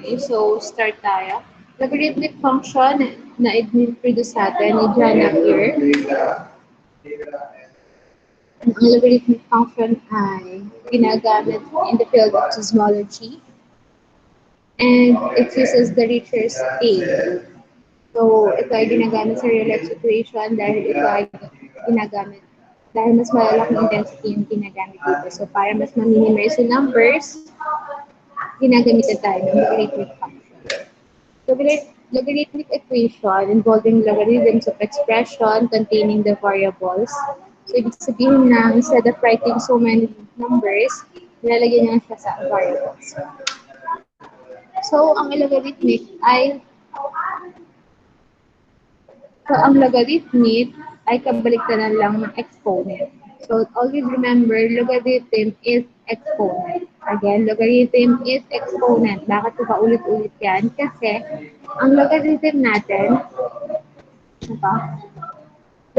Okay, so start tayo. Logarithmic function na i-introduce natin ni Jana here. Ang logarithmic function ay ginagamit in the field of cosmology and it uses the Richer's scale. So, ito ay ginagamit sa real-life situation dahil ito ay ginagamit dahil mas malalaking intensity yung ginagamit dito. So, para mas ma-minimize yung numbers, ginagamitan tayo ng logarithmic function. Logarithmic equation involving logarithms of expression containing the variables. So, ibig sabihin na instead of writing so many numbers, nilalagyan niya siya sa variables. So, ang logarithmic ay kabaliktaran lang ng exponent. So, always remember, logarithm is exponent. Again, logarithm is exponent. Bakit ko paulit-ulit yan? Kasi, ang logarithm natin,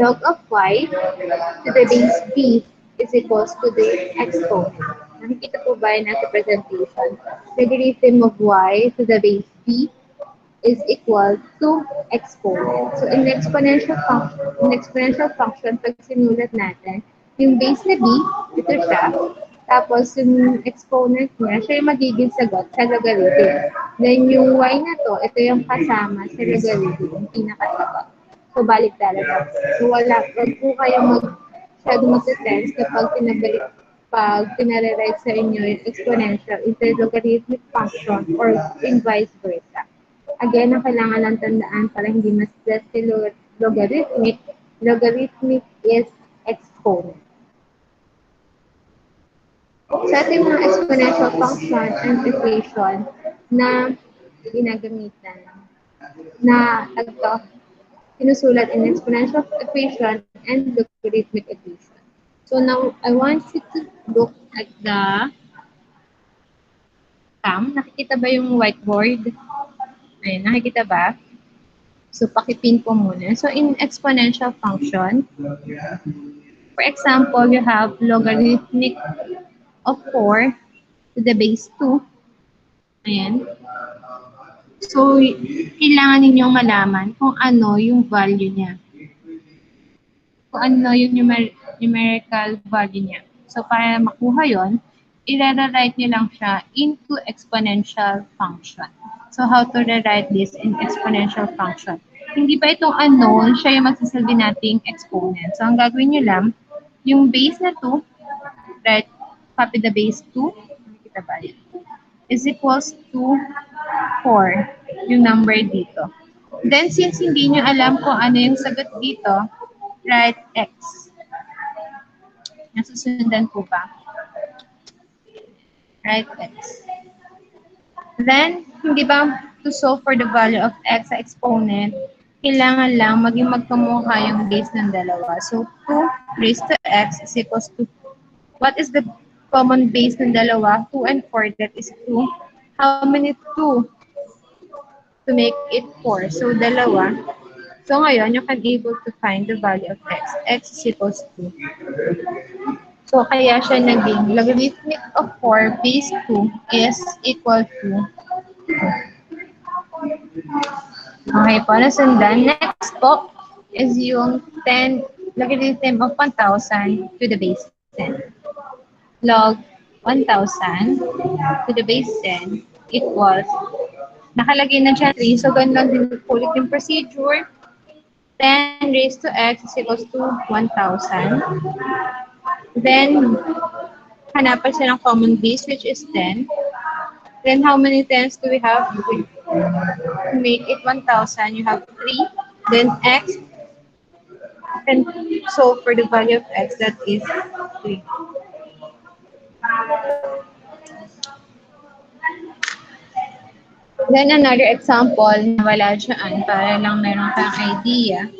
log of y to the base b is equals to the exponent. Nakikita po ba yung nasa presentation? Logarithm of y to the base b is equal to exponent. So, in exponential function, pag sinulat natin, yung base na b, ito siya. Tapos, yung exponent niya, siya yung magiging sagot sa logarithm. Then, yung y na to, ito yung kasama sa logarithm, yung pinakasagot. So, balik talaga. So, wag po kayong masyado mag-sense kapag pinare-write sa inyo yung exponential into logarithmic function or in vice versa. Again, ang kailangan lang tandaan para hindi ma-stress si logarithmic is exponent. So, ito yung mga exponential function and equation na ginagamitan na sinusulat in exponential equation and logarithmic equation. So, now, I want you to look at the cam. Nakikita ba yung whiteboard? Ayan, nakikita ba? So, pakipin po muna. So, in exponential function, for example, you have logarithmic of 4 to the base 2. Ayan. So, kailangan ninyong malaman kung ano yung value niya. Kung ano yung numerical value niya. So, para makuha yon, i-rewrite nyo lang siya into exponential function. So, how to rewrite this in exponential function? Hindi pa itong unknown, siya yung magsasabi nating exponent. So, ang gagawin nyo lang, yung base na 2, right, copy the base 2, nakikita ba yun? Is equals to 4, yung number dito. Then, since hindi nyo alam kung ano yung sagot dito, write x. Nasusundan po ba? Write x. Then, hindi ba to solve for the value of x sa exponent, kailangan lang maging magkamukha yung base ng dalawa. So, 2 raised to x is equals to, what is the common base ng dalawa? 2 and 4, that is 2. How many 2? To make it 4. So, dalawa. So, ngayon, you can able to find the value of x. X is equals to 2. So, kaya siya naging logarithmic of 4 base 2 is equal to 2. Okay po, nasundan. Next po is yung 10, logarithm of 1,000 to the base 10. Log 1,000 to the base 10 equals, nakalagay na dyan 3. So, ganun lang din ulit yung procedure. 10 raised to x is equals to 1,000. Then, hanapan siya ng common base, which is 10. Then, how many 10s do we have? To make it 1,000, you have 3. Then, x. And so, for the value of x, that is 3. Then, another example na wala dyan, para lang meron kang idea,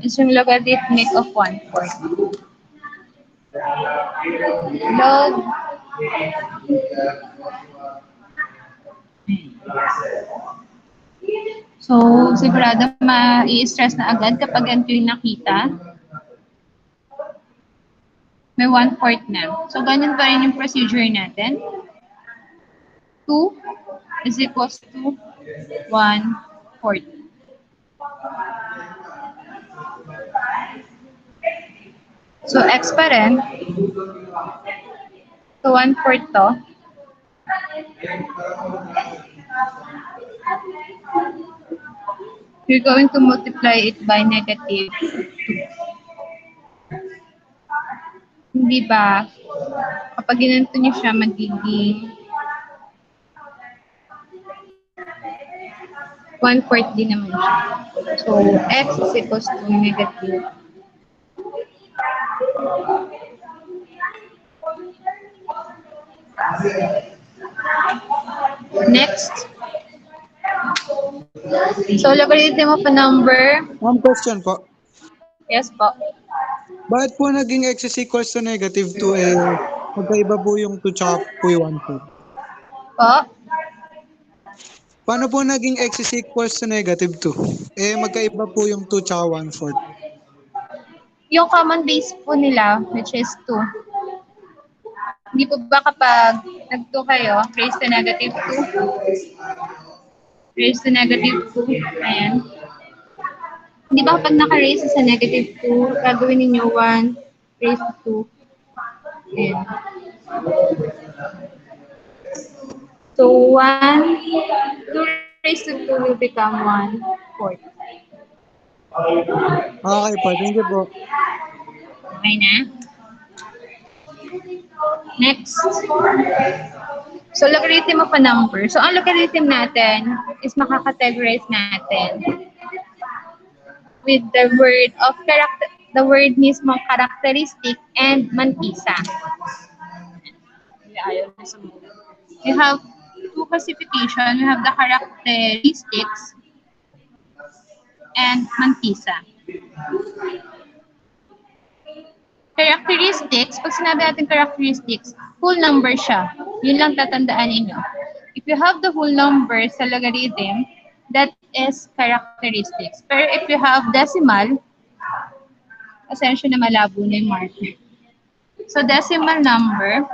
is yung logarithmic of 1/4. Log so, sigurado ma-i-stress na agad kapag ganito yung nakita. May 1/4 na. So, ganyan pa rin yung procedure natin. 2 is equals to 1/4. So, x pa rin. So, 1/4 to. You're going to multiply it by negative 2. Hindi ba? Kapag ginanito niyo siya, magiging 1/4 din naman siya. So, x is equals to negative. Next. So, logarithm of a number. One question po. Yes po. Bakit po naging x is equals to negative 2 eh, magkaiba po yung 2 tsaka po yung 1/4? Po. Paano po naging x is equals to negative 2? Eh, magkaiba po yung 2 tsaka 1/4. Yung common base po nila, which is 2. Hindi po ba kapag nag-2 kayo, raise to negative 2? Raise to negative 2. Ayan. Hindi ba kapag naka-raise sa negative 2, gagawin ninyo 1 raise to 2. Ayan. So, 2 raise to 2 will become 1/4. Okay po, thank you po. Okay na? Next. So, logarithm of a number. So, ang logarithm natin is makakategorize natin with the word of character, the word mismo characteristic and mantisa. You have two classification. You have the characteristics and mantisa. Characteristics, pag sinabi natin characteristics, whole number siya. Yun lang tatandaan ninyo. If you have the whole number sa logarithm, that is characteristics. Pero if you have decimal, asensya na malabo na yung marker. So decimal number,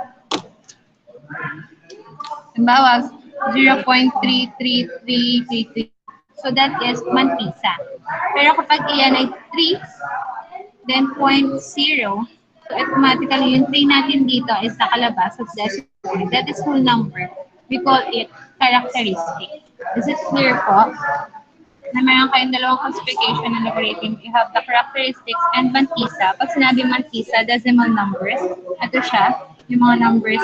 halimbawa, 0.33333. So that is mantisa. Pero kapag iyan ay 3, then 0.0, so automatically yung 3 natin dito is nakalabas at decimal. That is whole number. We call it characteristic. Is it clear po? Na meron kayong dalawang classification ng logarithm. You have the characteristics and mantisa. Pag sinabi mantisa, decimal numbers. Ito siya, yung mga numbers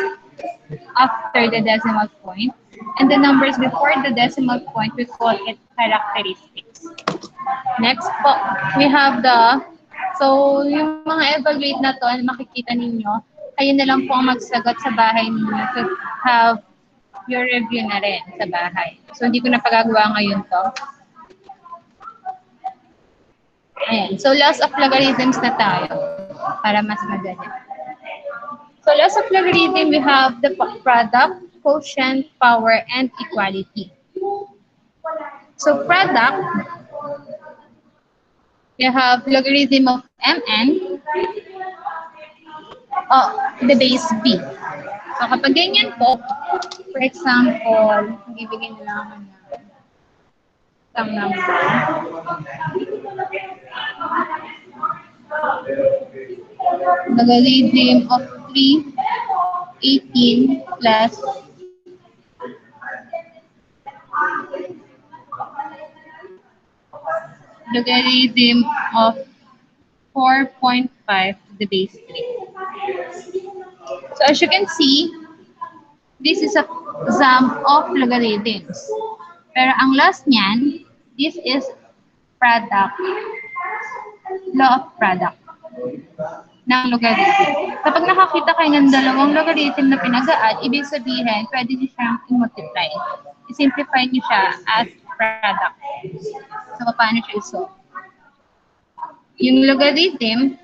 after the decimal point. And the numbers before the decimal point, we call it characteristics. Next po, we have the, so yung mga evaluate na to, makikita ninyo, kayo na lang po ang magsagot sa bahay ninyo to have your review na rin sa bahay. So hindi ko na pagagawa ngayon to. Ayan. So, laws of logarithms na tayo para mas madali. So, laws of logarithm, we have the product, quotient, power, and equality. So, product, we have logarithm of mn, the base b. So, kapag ganyan po, for example, ibigay na lang ng isang number. Logarithm of 318 plus logarithm of 4.5 to the base 3. So as you can see, this is a sum of logarithms. Pero ang last niyan, this is product, law of product ng logarithm. Kapag nakakita kayo ng dalawang logarithm na pinag-add, ibig sabihin, pwede niyo siyang i-multiply. I-simplify niyo siya as product. So, paano siya i-solve? Yung logarithm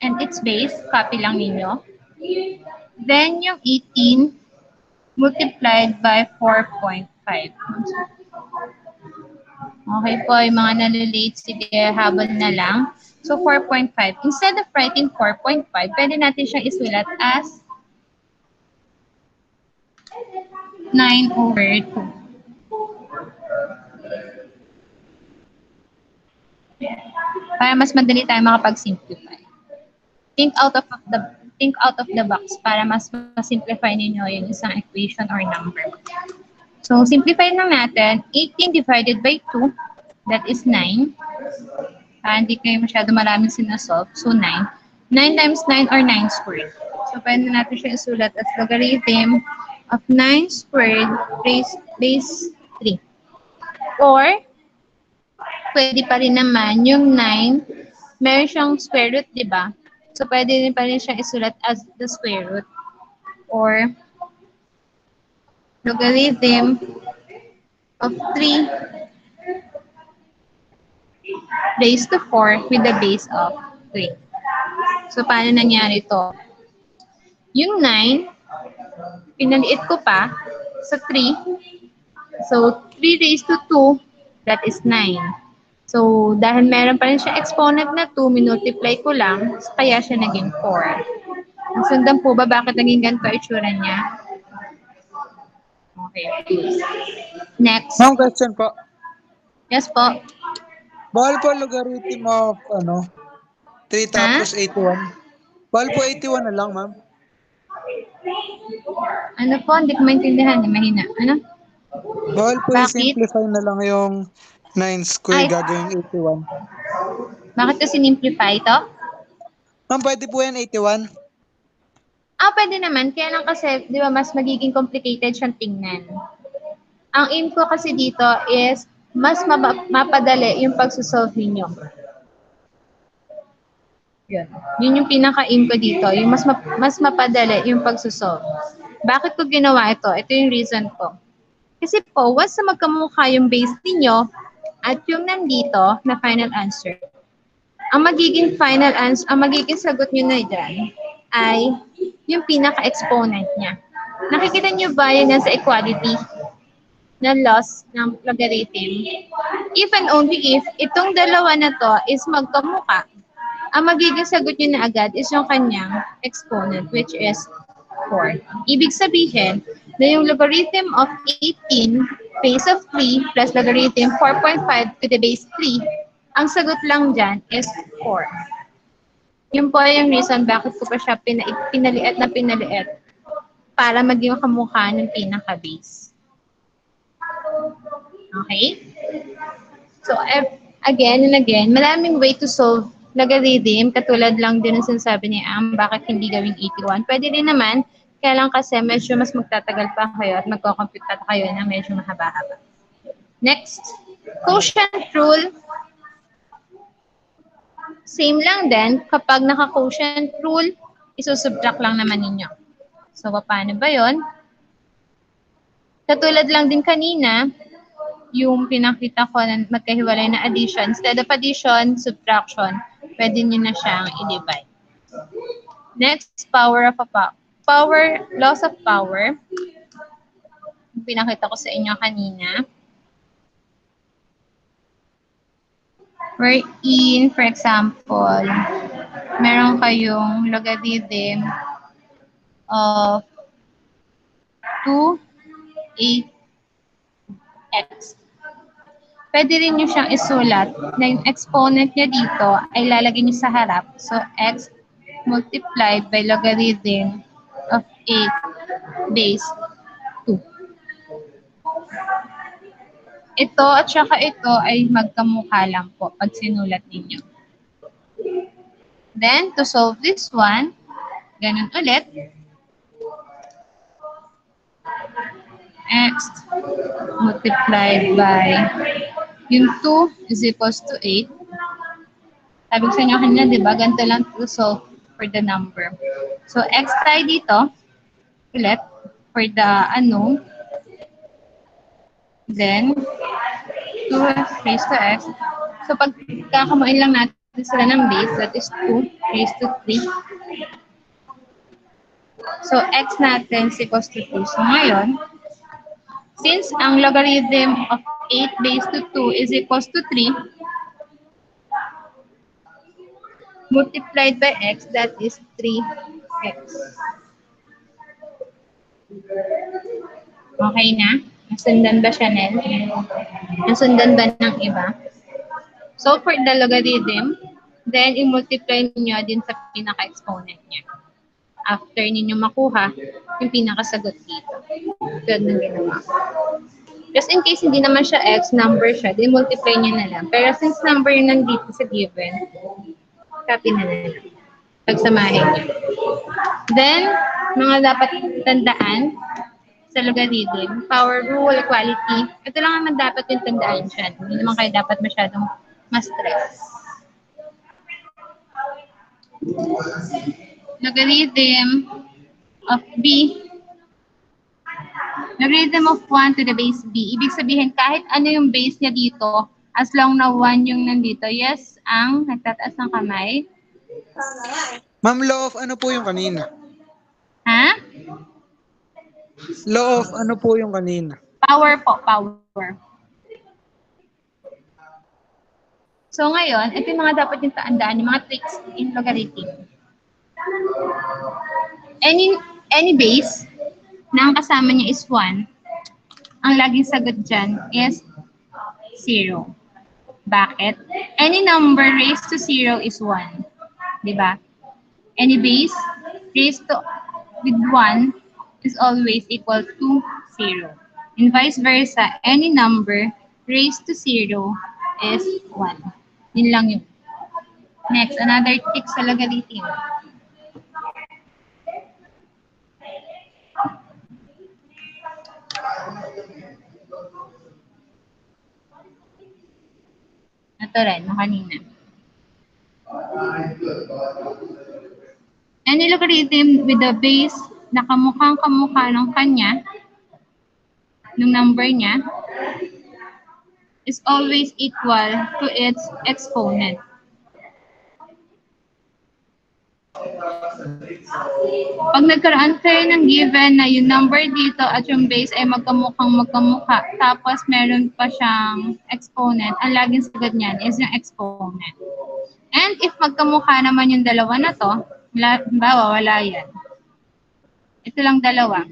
and its base, copy lang ninyo. Then, yung 18 multiplied by 4.5. Okay po, yung mga nalilate, sige, habol na lang. So 4.5. Instead of writing 4.5, pwede natin siyang isulat as 9/2. Para mas madali tayo makapag-simplify. Think out of the box para mas ma-simplify ninyo yung isang equation or number. So, simplify lang natin. 18 divided by 2, that is 9. Hindi kayo masyado maraming sinasolve. So, 9. 9 times 9 or 9 squared. So, pwede natin siya isulat as logarithm of 9 squared base 3. Or, pwede pa rin naman yung 9, meron siyang square root, di ba? So, pwede rin pa rin siyang isulat as the square root. Or, logarithm of 3 raised to 4 with the base of 3. So, paano nangyari ito? Yung 9, pinaliit ko pa sa 3. So, 3 raised to 2, that is 9. So, dahil meron pa rin siya exponent na 2, minultiply ko lang, kaya siya naging 4. Nasundan po ba bakit naging ganito itsura niya? Okay. Next. Ma'am, question po. Yes po. Bawal po logarithm of 3 tapos 81. Bawal po 81 na lang, ma'am. Ano po? Hindi ko maintindihan. Mahina. Ano? Bawal po Bakit? i-simplify na lang yung 9 square Ay. gagawing 81. Bakit ko sinimplify ito? Ma'am, pwede po yan 81? Pwede naman. Kaya lang kasi, di ba, mas magiging complicated siyang tingnan. Ang aim ko kasi dito is mas mapadali yung pagsusolve ninyo. Yun. Yun yung pinaka-aim ko dito. Yung mas mapadali yung pagsusolve. Bakit ko ginawa ito? Ito yung reason ko. Kasi po, once na magkamukha yung base ninyo at yung nandito na final answer, ang magiging sagot nyo na dyan ay yung pinaka-exponent niya. Nakikita nyo ba yun sa equality na loss ng logarithm? If and only if itong dalawa na to is magkamukha, ang magiging sagot nyo na agad is yung kanyang exponent, which is 4. Ibig sabihin na yung logarithm of 18 base of 3 plus logarithm 4.5 to the base 3, ang sagot lang dyan is 4. Yun po yung reason bakit ko pa siya pinaliit na pinaliit para maging kamukha ng pinaka-base. Okay? So, again and again, maraming way to solve logarithm. Katulad lang din ang sinasabi ni Am, bakit hindi gawing 81? Pwede din naman, kaya lang kasi medyo mas magtatagal pa kayo at magko-compute pa kayo na medyo mahaba-haba. Next, quotient rule. Same lang din, kapag naka-quotient rule, isusubtract lang naman ninyo. So, paano ba yon? Katulad lang din kanina, yung pinakita ko na magkahiwalay na addition. Instead of addition, subtraction, pwede nyo na siyang i-divide. Next, loss of power. Yung pinakita ko sa inyo kanina. Wherein, for example, meron kayong logarithm of 2/8x. Pwede rin nyo siyang isulat na yung exponent niya dito ay lalagay nyo sa harap. So, x multiplied by logarithm of 8 base 2. Ito at saka ito ay magkamukha lang po pag sinulat ninyo. Then, to solve this one, ganun ulit. X multiplied by yung 2 is equals to 8. Sabi ko sa inyo kanina, di ba? Ganito lang to solve for the number. So, x tayo dito. Ulit. For the unknown. Then, 2 raised to x. So, pag kakamuin lang natin sila ng base, that is 2 raised to 3. So, x natin is equals to 2. So, ngayon, since ang logarithm of 8 base to 2 is equals to 3, multiplied by x, that is 3x. Okay na? Nasundan ba siya, Nel? Nasundan ba ng iba? So, for the logarithm, then i-multiply niyo din sa pinaka-exponent niya. After ninyo makuha yung pinakasagot dito. Tulad ng ginawa. Just in case hindi naman siya x, number siya, then multiply niyo na lang. Pero since number yung nandito sa given, copy na lang. Pagsamahin niyo. Then, mga dapat tandaan sa logarithm, power rule, equality, ito lang naman dapat yung tandaan siya. Hindi naman kayo dapat masyadong ma-stress. Logarithm of b, logarithm of 1 to the base b. Ibig sabihin, kahit ano yung base niya dito, as long na 1 yung nandito. Yes, ang nagtataas ng kamay. Ma'am, law of ano po yung kanina? Ha? Law of ano po yung kanina? Power po, power. So ngayon, ito yung mga dapat yung tandaan, yung mga tricks in logarithm. Any base na ang kasama niya is 1, ang laging sagot dyan is 0. Bakit? Any number raised to 0 is 1. Diba? Any base raised to with 1 is always equal to 0. And vice versa, any number raised to 0 is 1. Yun lang yun. Next, another trick sa logarithm. Ito rin, no, kanina. Any logarithm with a base na kamukhang-kamukha ng kanya, ng number niya, is always equal to its exponent. Pag nagkaroon kayo ng given na yung number dito at yung base ay magkamukha, tapos meron pa siyang exponent, ang laging sagot niyan is yung exponent. And if magkamukha naman yung dalawa na to, halimbawa, wala yan. Ito lang dalawa.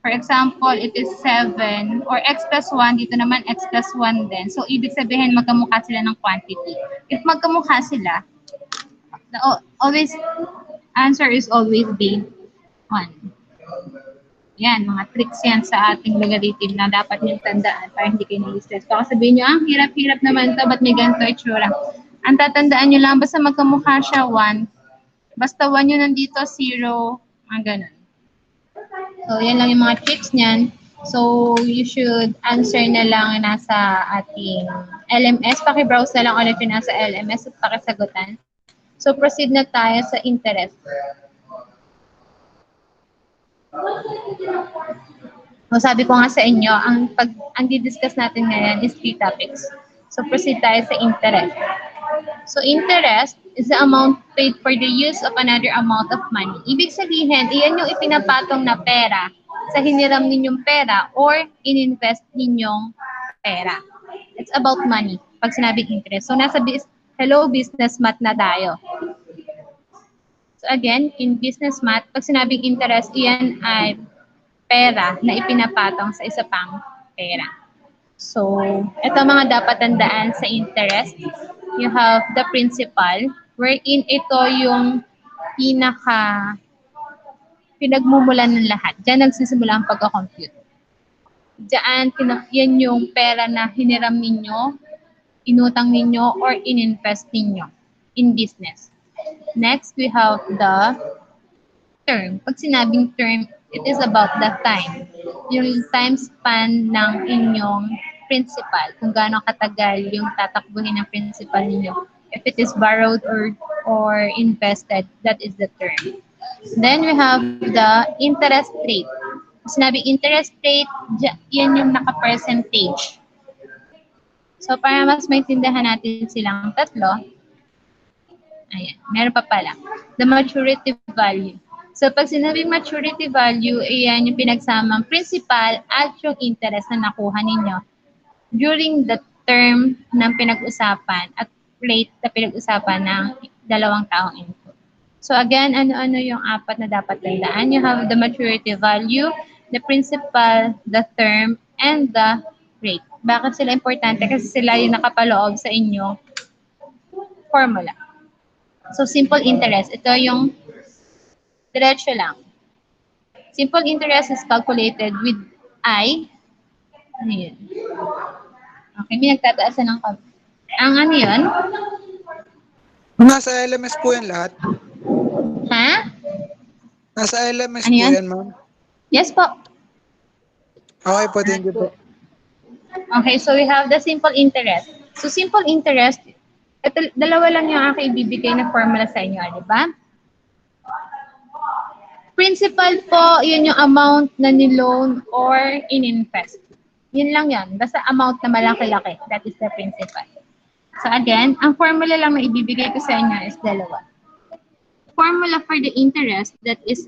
For example, it is 7 or x plus 1, dito naman x plus 1 din. So, ibig sabihin magkamukha sila ng quantity. If magkamukha sila, the answer is always B, 1. Yan, mga tricks yan sa ating logarithm na dapat niyong tandaan para hindi kayo nai-stress. Baka sabihin nyo, hirap-hirap naman to, ba't may ganito itsura? Ang tatandaan nyo lang, basta magkamukha siya 1, basta 1 yun nandito, 0, ang ganun. So, yan lang yung mga tricks niyan. So, you should answer na lang nasa ating LMS. Paki-browse na lang ulit yung nasa LMS at pakisagutan. So, proceed na tayo sa interest. So, sabi ko nga sa inyo, ang di-discuss natin ngayon is 3 topics. So, proceed tayo sa interest. So, interest is the amount paid for the use of another amount of money. Ibig sabihin, iyan yung ipinapatong na pera sa hiniram ninyong pera or ininvest ninyong pera. It's about money pag sinabing interest. So, nasa hello, business math na tayo. So, again, in business math, pag sinabing interest, iyan ay pera na ipinapatong sa isa pang pera. So, ito mga dapat tandaan sa interest. You have the principal, wherein ito yung pinagmumulan ng lahat. Diyan nagsisimula ang pagka-compute. Diyan, yan yung pera na hiniram ninyo, inutang ninyo, or ininvest ninyo in business. Next, we have the term. Pag sinabing term, it is about the time. Yung time span ng inyong principal, kung gaano katagal yung tatakbuhin ng principal ninyo. If it is borrowed or invested, that is the term. Then we have the interest rate. Sinabi interest rate, yan yung naka-percentage. So para mas maintindihan natin silang tatlo, ayan, meron pa pala. The maturity value. So pag sinabing maturity value, ayan yung pinagsamang principal at yung interest na nakuha ninyo during the term ng pinag-usapan at rate na pinag-usapan ng dalawang taong input. So again, ano-ano yung apat na dapat tandaan? You have the maturity value, the principal, the term, and the rate. Bakit sila importante? Kasi sila yung nakapaloob sa inyong formula. So simple interest, ito yung diretso lang. Simple interest is calculated with I. Ano yun? Okay, may nagtataasan ng kab. Ang ano yun? Nasa LMS po yan lahat. Ha? Nasa LMS Ano po yan? yan, ma'am. Yes po. Okay po, thank you po. Okay, so we have the simple interest. So simple interest, ito, dalawa lang yung aking ibibigay na formula sa inyo, di ba? Principal po, yun yung amount na ni-loan or in-invest. Yun lang yan. Basta amount na malaki-laki. That is the principal. So again, ang formula lang na ibibigay ko sa inyo is dalawa. Formula for the interest, that is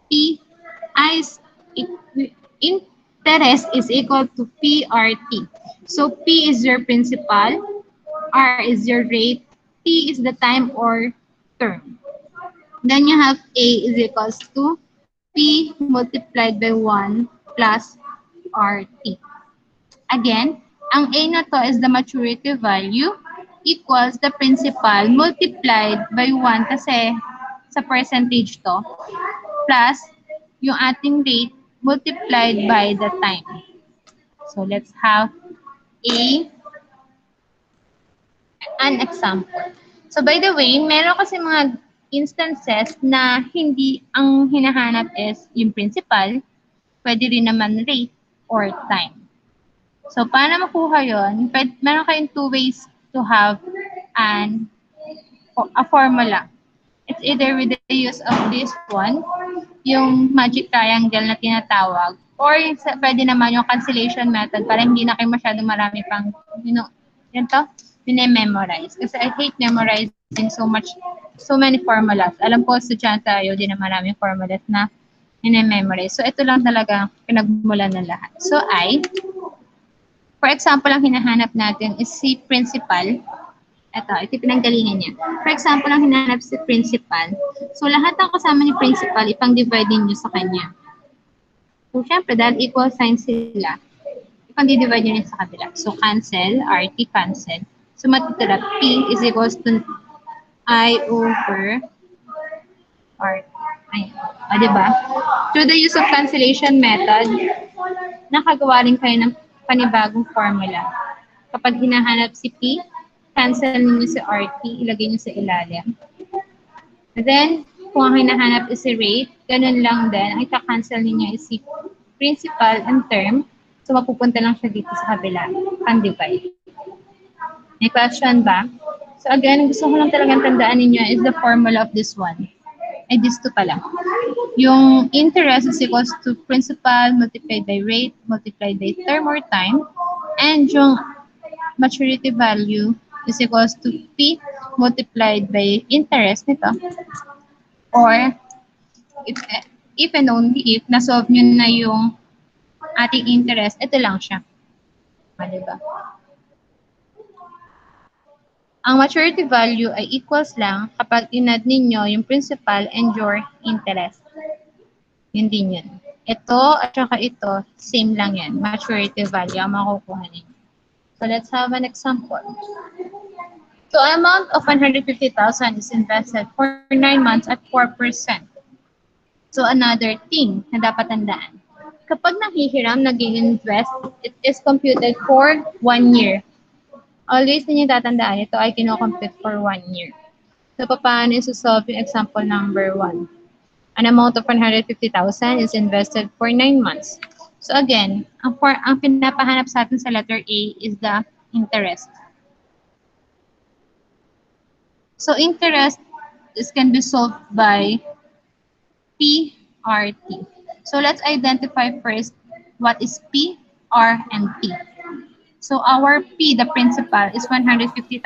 P interest is equal to PRT. So P is your principal, R is your rate, T is the time or term. Then you have A is equals to P multiplied by 1 plus RT. Again, ang A na to is the maturity value equals the principal multiplied by 1 kasi sa percentage to plus yung ating rate multiplied by the time. So let's have an example. So by the way, meron kasi mga instances na hindi ang hinahanap is yung principal, pwede rin naman rate or time. So paano makuha yun? Meron kayong two ways to have a formula. It's either with the use of this one, yung magic triangle na tinatawag, or pwede naman yung cancellation method para hindi na kayo masyadong marami pang, memorize. Kasi I hate memorizing so many formulas. Alam ko, estudyante tayo, din na maraming formulas na memorize. So ito lang talaga pinagmulan ng lahat. So for example, ang hinahanap natin is si principal. Ito pinanggalingan niya. For example, ang hinahanap si principal. So, lahat ng kasama ni principal, ipang-divide niyo sa kanya. So, syempre, dahil equal sign sila, ipang-divide niyo sa kabila. So, cancel, RT cancel. So, matitira, P is equals to I over RT. Diba? Through the use of cancellation method, nakagawa rin kayo ng panibagong formula. Kapag hinahanap si P, cancel niyo si RT, ilagay niyo sa ilalim. And then, kung ang hinahanap is si rate, ganun lang din. Ang ika-cancel niyo is si principal and term. So, mapupunta lang siya dito sa kabila. Pan-divide. May question ba? So, again, gusto ko lang talagang tandaan ninyo is the formula of this one. Ay, this two pala. Yung interest is equals to principal multiplied by rate multiplied by term or time. And yung maturity value is equals to P multiplied by interest nito. Or, if and only if na-solve nyo na yung ating interest, ito lang siya. Diba? Ang maturity value ay equals lang kapag inad ninyo yung principal and your interest. Yun din yun. Ito at saka ito, same lang yan. Maturity value ang makukuha ninyo. So let's have an example. So an amount of 150,000 is invested for 9 months at 4%. So another thing na dapat tandaan. Kapag nanghihiram, nag-invest, it is computed for 1 year. Always ninyo tatandaan, ito ay kinocompute for 1 year. So, paano isosolve yung example number 1? An amount of 150,000 is invested for 9 months. So, again, ang pinapahanap sa atin sa letter A is the interest. So, interest can be solved by PRT. So, let's identify first what is P, R, and T. So, our P, the principal, is 150,000.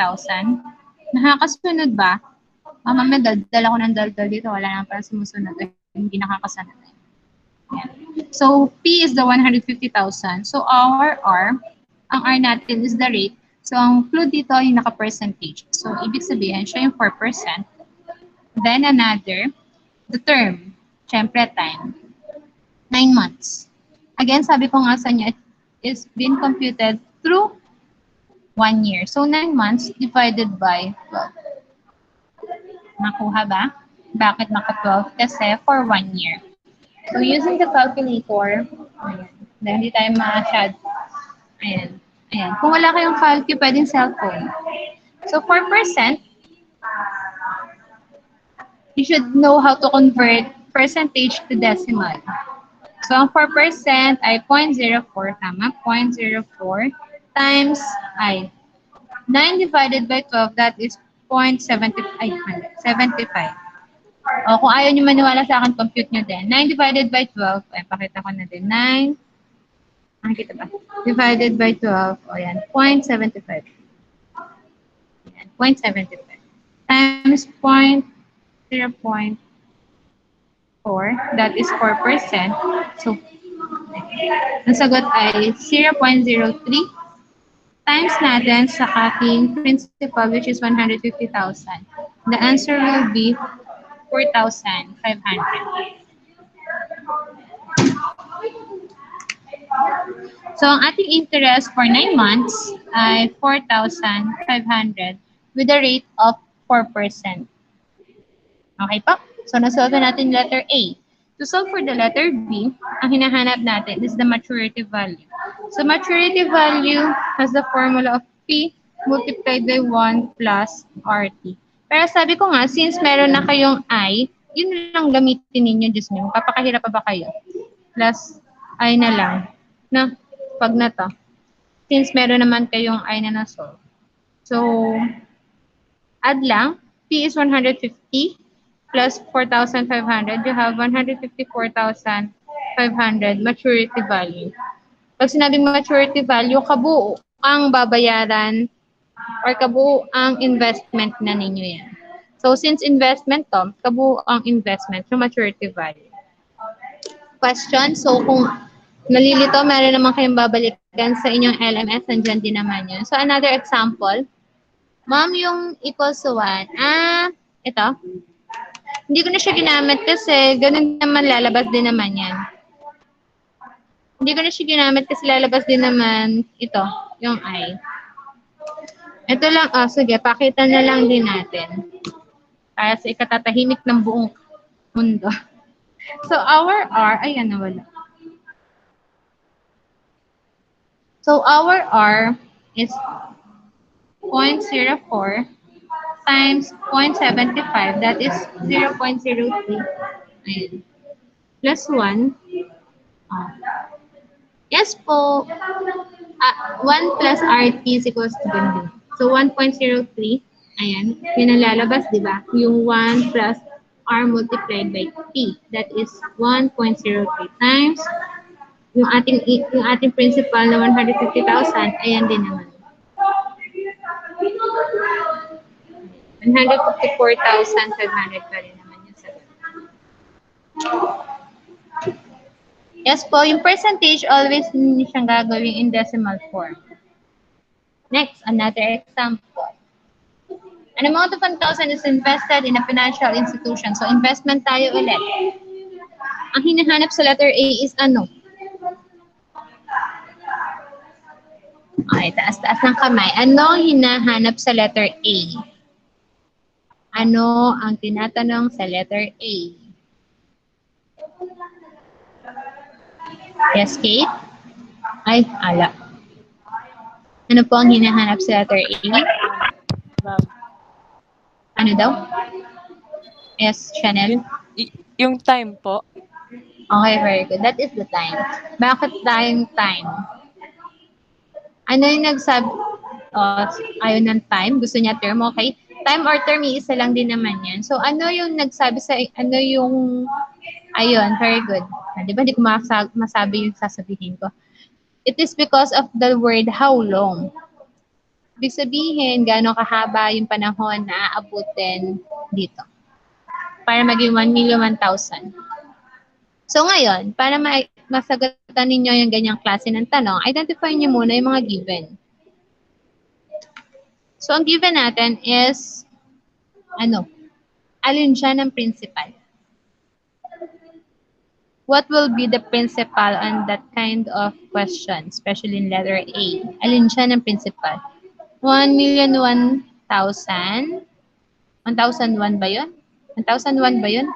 Nakakasunod ba? Mamaya, dala ko ng daldal dito. Wala nang para sumusunod. Hindi nakakasunod. Yan. So, P is the 150,000. So, our R, ang R natin is the rate. So, ang clue dito yung naka-percentage. So, ibig sabihin, siya yung 4%. Then, another, the term. Siyempre, time. 9 months. Again, sabi ko nga sa inyo, it is been computed through 1 year. So, 9 months divided by 12. Nakuha ba? Bakit naka-12? Kasi for 1 year. So, using the calculator, ayan, dahil hindi tayo masyad. Ayan. Ayan. Kung wala kayong calculator, pwedeng cellphone. So, 4%, you should know how to convert percentage to decimal. So, ang 4% ay 0.04, tama? 0.04 times, 9 divided by 12, that is 0.75. O, kung ayaw nyo maniwala sa akin, compute nyo din. 9 divided by 12, ay, pakita ko na din. 9, nakikita ba? Divided by 12, o yan, 0.75. Yan, 0.75. Times 0.4, that is 4%. So, ang sagot ay 0.03 times natin sa ating principal, which is 150,000. The answer will be 4,500. So, ang ating interest for 9 months ay 4,500 with a rate of 4%. Okay po? So, nasolve natin letter A. To solve for the letter B, ang hinahanap natin is the maturity value. So, maturity value has the formula of P multiplied by 1 plus RT. Pero sabi ko nga, since meron na kayong I, yun lang gamitin ninyo, Diyos nyo. Papakahirap pa ba kayo? Plus I na lang. Na, pag na to. Since meron naman kayong I na na-solve. So, add lang. P is 150 plus 4,500. You have 154,500 maturity value. Pag sinabing maturity value, kabuo ang babayaran or kabuo ang investment na ninyo yan. So, since investment to, kabuo ang investment, so maturity value. Question, so kung nalilito, meron naman kayong babalikan sa inyong LMS, nandyan din naman yun. So, another example. Ma'am, yung equals to 1. Ito. Hindi ko na siya ginamit kasi ganun naman lalabas din naman yan. Hindi ko na siya ginamit kasi lalabas din naman ito, yung I. Ito lang, sige, pakita na lang din natin. Para sa ikatatahimik ng buong mundo. So, our R, ayan, nawala. So, our R is 0.04 times 0.75, that is 0.03. Ayan. Plus 1. Yes po. 1 plus RT is equals to ganun. So, 1.03. Ayan. Yun ang lalabas, di ba? Yung 1 plus R multiplied by P. That is 1.03 times yung ating principal na 150,000. Ayan din naman. 154,500 pa rin naman yung sagot. Yes po, yung percentage always hindi siyang gagawin in decimal form. Next, another example. An amount of 1,000 is invested in a financial institution. So, investment tayo ulit. Ang hinahanap sa letter A is ano? Okay, taas-taas ng kamay. Ano ang hinahanap sa letter A? Ano ang tinatanong sa letter A? Yes, Kate? Ay, ala. Ano po ang hinahanap sa letter A? Ano daw? Yes, Chanel? Yung time po. Okay, very good. That is the time. Bakit tayong time? Ano yung nagsabi? Ayaw ng time. Gusto niya term, okay? Time or term, isa lang din naman yan. So, ano yung nagsabi sa, ano yung, ayun, very good. Di ba, hindi ko masabi yung sasabihin ko. It is because of the word how long. Ibig sabihin, gaano kahaba yung panahon na aabutin dito. Para maging 1,001,000. So, ngayon, para masagutan ninyo yung ganyang klase ng tanong, identify niyo muna yung mga given. So, ang given natin is, alin siya ng principal? What will be the principal on that kind of question, especially in letter A? Alin siya ng principal? 1,001,000? 1,001 ba yun? 1,001 ba yun?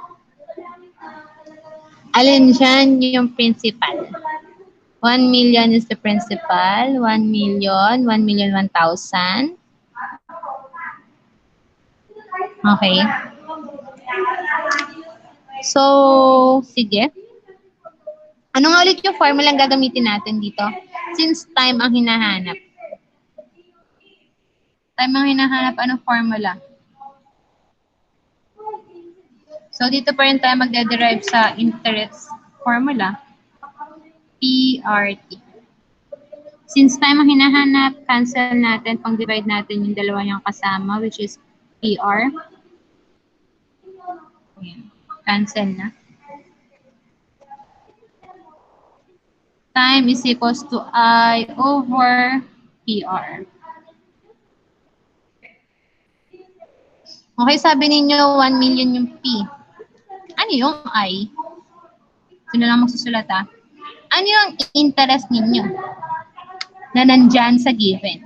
Alin siya yung principal? 1 million is the principal. 1 million, 1,001,000. Okay. So, sige. Ano nga ulit yung formula ang gagamitin natin dito? Since time ang hinahanap. Time ang hinahanap, anong formula? So, dito pa rin tayo magde-derive sa interest formula. PRT. Since time ang hinahanap, cancel natin, pang-divide natin yung dalawa yung kasama, which is PR. Ayan. Cancel na. Time is equals to I over PR. Okay, sabi ninyo 1 million yung P. Ano yung I? Sino lang magsusulat ha? Ano yung interest ninyo na nandyan sa given?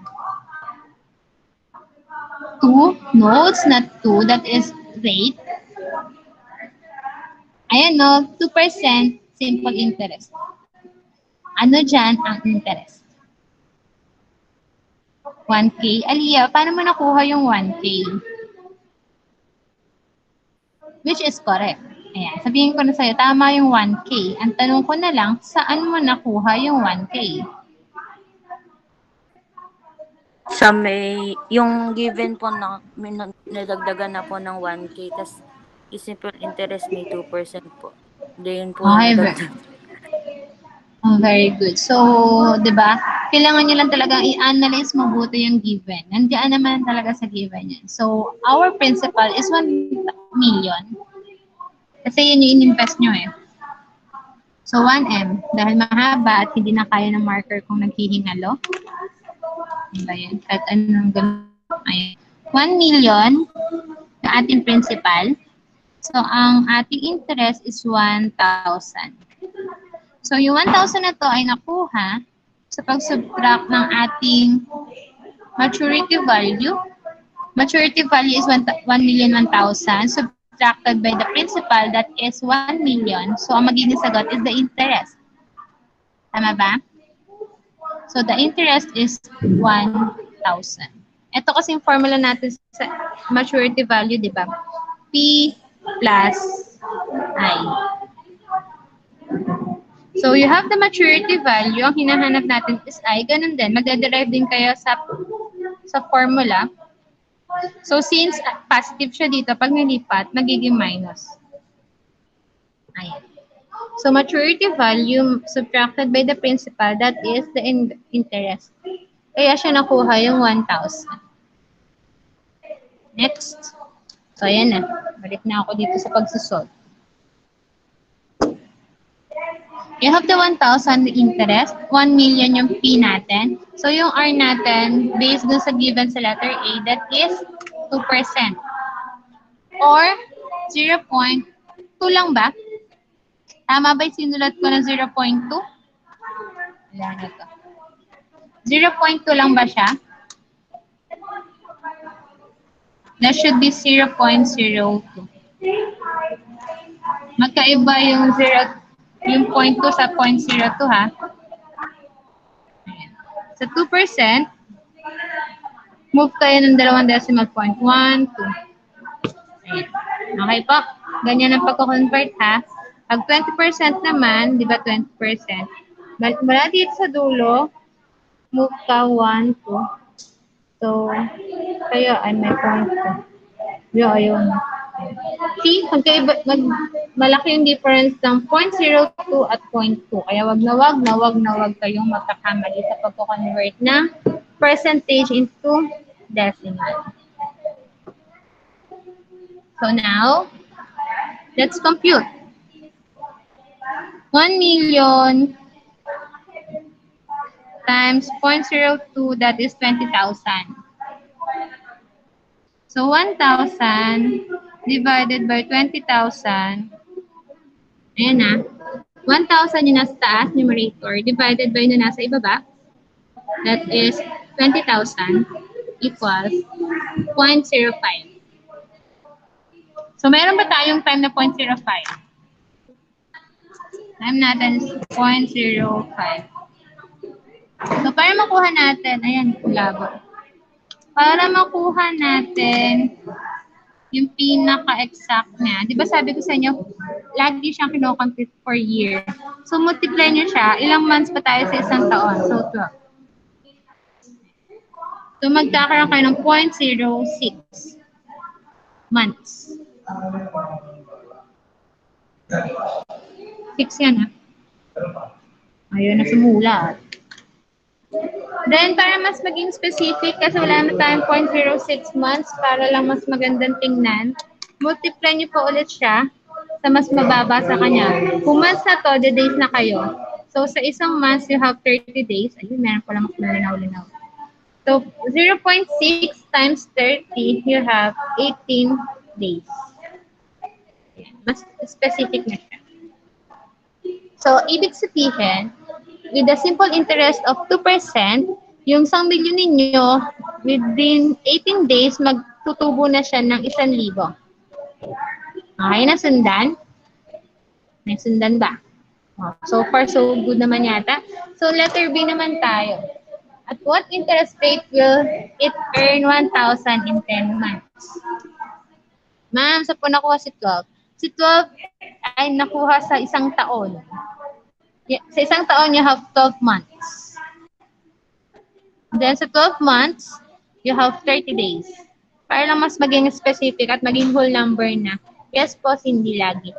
2? No, it's not 2. That is rate. Ayan no, 2% simple interest. Ano dyan ang interest? 1K. Aliyah, paano mo nakuha yung 1K? Which is correct. Ayan, sabihin ko na sa'yo, tama yung 1K. Ang tanong ko na lang, saan mo nakuha yung 1K? Sa yung given po na nadagdagan na po ng 1K, tas simple interest may 2% po. Then po Okay, nadagdag. very good. So, di ba, kailangan nyo lang talagang i-analyze mabuti yung given. Nandiyan naman talaga sa given yan. So, our principal is 1 million. Kasi yun yung in-invest nyo eh. So, 1M. Dahil mahaba at hindi na kaya ng marker kung naghihingalo. Diba yan? Kahit anong ganun. Ayan. 1 million yung ating principal. So, ang ating interest is 1,000. So, yung 1,000 na to ay nakuha sa pag-subtract ng ating maturity value. Maturity value is 1,1,000,000 subtracted by the principal, that is 1 million. So, ang magiging sagot is the interest. Tama ba? So, the interest is 1,000. Ito kasing formula natin sa maturity value, di ba? P plus I. So, you have the maturity value. Ang hinahanap natin is I. Ganun din. Magdaderive din kayo sa formula. So, since positive siya dito, pag nilipat, magiging minus. Ayan. So, maturity value subtracted by the principal, that is the interest. Kaya siya nakuha yung 1,000. Next. So, ayan na. Balik na ako dito sa pagsusolve. You have the 1,000 interest, 1 million yung P natin. So, yung R natin, based dun sa given sa letter A, that is 2%. Or 0.2 lang ba? Tama ba sinulat ko na 0.2? Wala na to. 0.2 lang ba siya? That should be 0.02. Magkaiba yung 0.2 sa 0.02 ha. Ayan. Sa 2%, move tayo ng dalawang decimal point. 1, 2. Ayan. Okay po. Ganyan ang pagko-convert ha. Pag 20% naman, di ba 20%? Mula dito sa dulo, move ka 1, 2. So, kayo ay may point 2. Yo, ayun. See, malaki yung difference ng 0.02 at 0.2. Kaya wag na wag kayong magkakamali sa pagko-convert ng percentage into decimal. So now, let's compute. 1 million times 0.02, that is 20,000. So, 1,000 divided by 20,000. Ayan na. 1,000 yung nasa taas, numerator, divided by yung nasa ibaba. That is 20,000 equals 0.05. So, mayroon ba tayong time na 0.05? Time natin is 0.05. So, para makuha natin, ayan, labo. Para makuha natin yung pinaka-exact niya. Di ba sabi ko sa inyo, lagi siyang kino-compute per year. So, multiply nyo siya. Ilang months pa tayo sa isang taon? So, 12. So, magkakaroon kayo ng 0.06 months. 6 yan, ha? Ayun, nasumulat. Then, para mas maging specific, kasi wala na tayong 0.06 months, para lang mas magandang tingnan, multiply nyo po ulit siya sa mas mababa sa kanya. Kung months na to, the days na kayo. So, sa isang month, you have 30 days. Ayun, meron pala mas malinaw-linaw. So, 0.6 times 30, you have 18 days. Mas specific na siya. So, ibig sabihin, with a simple interest of 2%, yung 1 milyon ninyo, within 18 days, magtutubo na siya ng 1,000. Okay, nasundan? Nasundan ba? So far, so good naman yata. So, letter B naman tayo. At what interest rate will it earn 1,000 in 10 months? Ma'am, sa po nakuha si 12. Si 12 ay nakuha sa isang taon. Sa isang taon, you have 12 months. Then, sa 12 months, you have 30 days. Para lang mas maging specific at maging whole number na. Yes po, hindi lagi.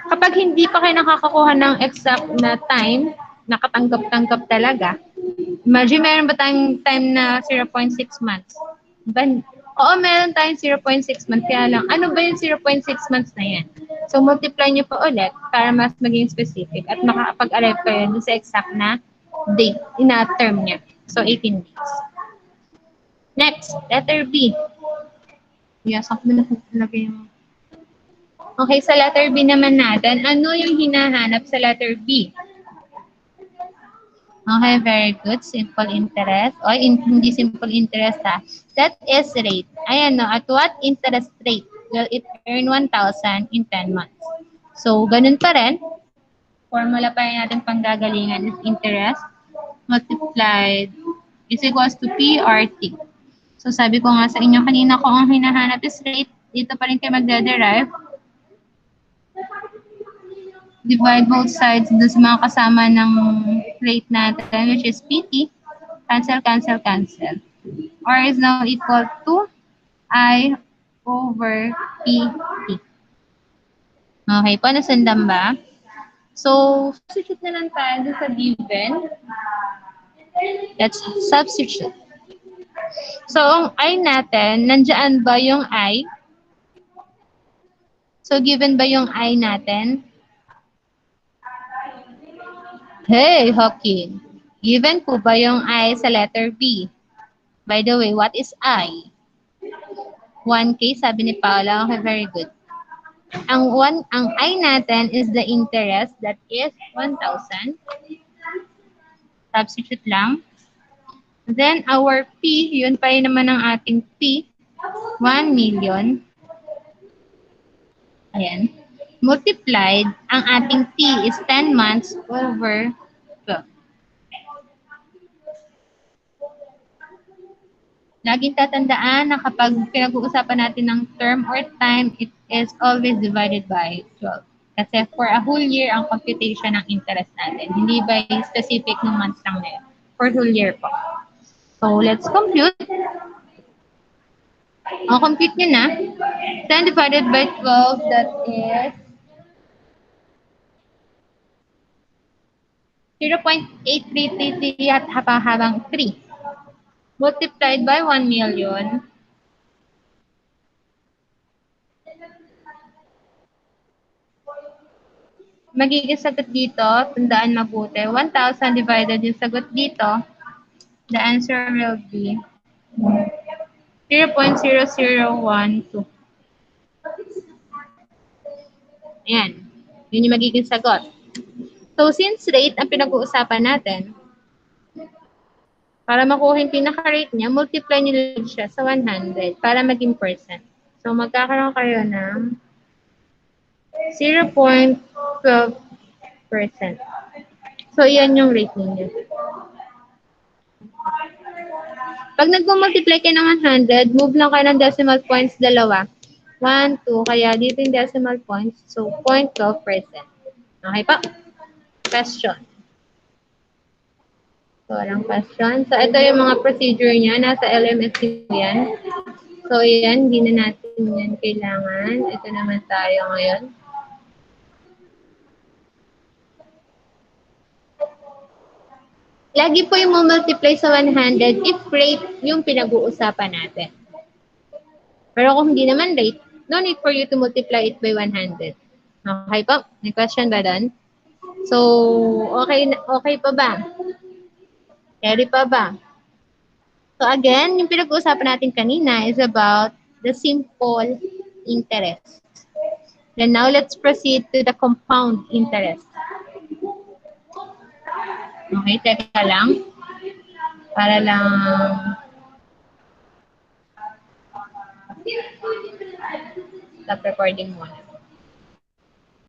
Kapag hindi pa kayo nakakakuha ng exact na time, nakatanggap-tanggap talaga, imagine meron ba tayong time na 0.6 months? Oo, meron tayong 0.6 months. Kaya lang, ano ba yung 0.6 months na yan? So, multiply nyo pa ulit para mas maging specific at makakapag-arrive kayo dun sa exact na date, ina-term niya. So, 18 days. Next, letter B. Yes, ako na talaga yung... Okay, sa letter B naman natin, ano yung hinahanap sa letter B? Okay, very good. Simple interest. O, hindi simple interest ha. That is rate. Ayan, no. At what interest rate will it earn 1,000 in 10 months? So, ganun pa rin. Formula pa rin natin panggagalingan is interest multiplied is equals to PRT. So, sabi ko nga sa inyo kanina kung ang hinahanap is rate, dito pa rin kayo magdaderive. Divide both sides doon sa mga kasama ng rate natin, which is PT. Cancel, cancel, cancel. R is now equal to I over PT. Okay po, nasundan ba? So, substitute na lang tayo doon sa given. Let's substitute. So, ang I natin, nandiyan ba yung I? So, given ba yung I natin? Hey, Hockey. Given po ba yung I sa letter B? By the way, what is I? 1K, sabi ni Paula. Okay, very good. Ang I natin is the interest, that is 1,000. Substitute lang. Then, our P, yun pa rin naman ang ating P, 1 million. Ayan. Multiplied, ang ating T is 10 months over 12. Laging tatandaan na kapag pinag-uusapan natin ng term or time, it is always divided by 12. Kasi for a whole year, ang computation ng interest natin. Hindi by specific ng months lang na yun. For whole year po. So, let's compute. Ang compute nyo na, 10 divided by 12, that is 0.8333 at habang 3. Multiplied by 1 million. Magiging sagot dito, tandaan mabuti, 1,000 divided yung sagot dito, the answer will be 0.0012. Ayan. Yun yung magiging sagot. So, since rate ang pinag-uusapan natin, para makuha yung pinaka-rate niya, multiply niyo lang siya sa 100 para maging percent. So, magkakaroon kayo ng 0.12%. So, yan yung rate niyo. Pag nag-multiply kayo ng 100, move lang kayo ng decimal points dalawa. 1, 2, kaya dito yung decimal points. So, 0.12%. Okay pa? Question. So, walang question. So, ito yung mga procedure niya. Nasa LMS yan. So, yan. Hindi na natin yan kailangan. Ito naman tayo ngayon. Lagi po yung multiply sa 100 if rate yung pinag-uusapan natin. Pero kung hindi naman rate, no need for you to multiply it by 100. Okay po? May question ba doon? So, okay pa ba? Carry pa ba? So again, yung pinag-uusapan natin kanina is about the simple interest. Then now let's proceed to the compound interest. Okay, teka lang. Para lang stop recording muna.